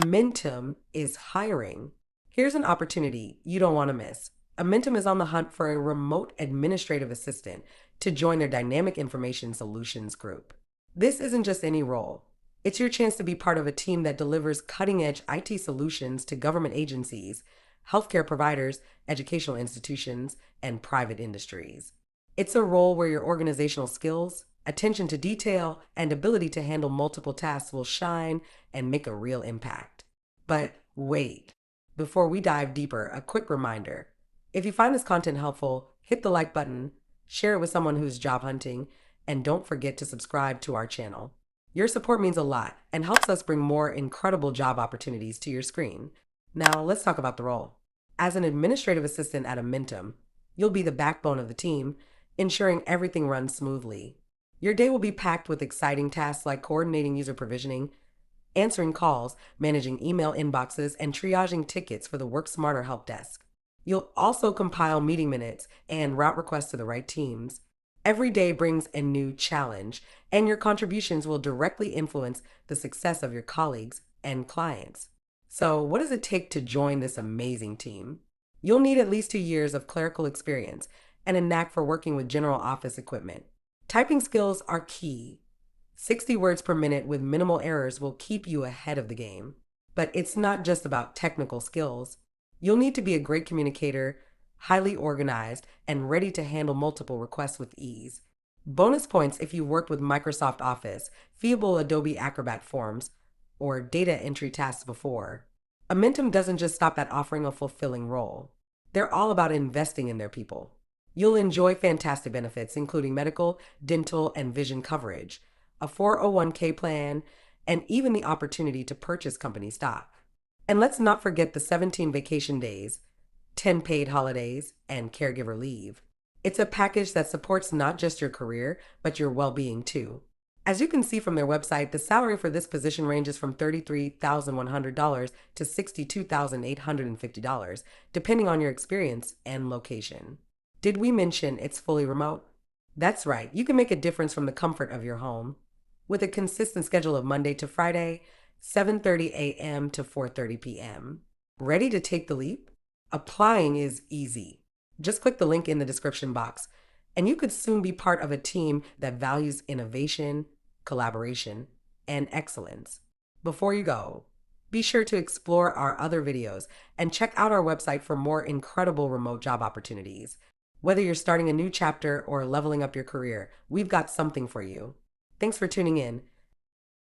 Amentum is hiring. Here's an opportunity you don't want to miss. Amentum is on the hunt for a remote administrative assistant to join their dynamic information solutions group. This isn't just any role. It's your chance to be part of a team that delivers cutting-edge IT solutions to government agencies, healthcare providers, educational institutions, and private industries. It's a role where your organizational skills, attention to detail, and ability to handle multiple tasks will shine and make a real impact. But wait, before we dive deeper, a quick reminder. If you find this content helpful, hit the like button, share it with someone who's job hunting, and don't forget to subscribe to our channel. Your support means a lot and helps us bring more incredible job opportunities to your screen. Now, let's talk about the role. As an administrative assistant at Amentum, you'll be the backbone of the team, ensuring everything runs smoothly. Your day will be packed with exciting tasks like coordinating user provisioning, answering calls, managing email inboxes, and triaging tickets for the Work Smarter help desk. You'll also compile meeting minutes and route requests to the right teams. Every day brings a new challenge, and your contributions will directly influence the success of your colleagues and clients. So, what does it take to join this amazing team? You'll need at least 2 years of clerical experience and a knack for working with general office equipment. Typing skills are key. 60 words per minute with minimal errors will keep you ahead of the game. But it's not just about technical skills. You'll need to be a great communicator, highly organized, and ready to handle multiple requests with ease. Bonus points if you worked with Microsoft Office, feasible Adobe Acrobat forms, or data entry tasks before. Amentum doesn't just stop at offering a fulfilling role. They're all about investing in their people. You'll enjoy fantastic benefits, including medical, dental, and vision coverage, a 401k plan, and even the opportunity to purchase company stock. And let's not forget the 17 vacation days, 10 paid holidays, and caregiver leave. It's a package that supports not just your career, but your well-being too. As you can see from their website, the salary for this position ranges from $33,100 to $62,850, depending on your experience and location. Did we mention it's fully remote? That's right, you can make a difference from the comfort of your home. With a consistent schedule of Monday to Friday, 7:30 a.m. to 4:30 p.m. Ready to take the leap? Applying is easy. Just click the link in the description box, and you could soon be part of a team that values innovation, collaboration, and excellence. Before you go, be sure to explore our other videos and check out our website for more incredible remote job opportunities. Whether you're starting a new chapter or leveling up your career, we've got something for you. Thanks for tuning in,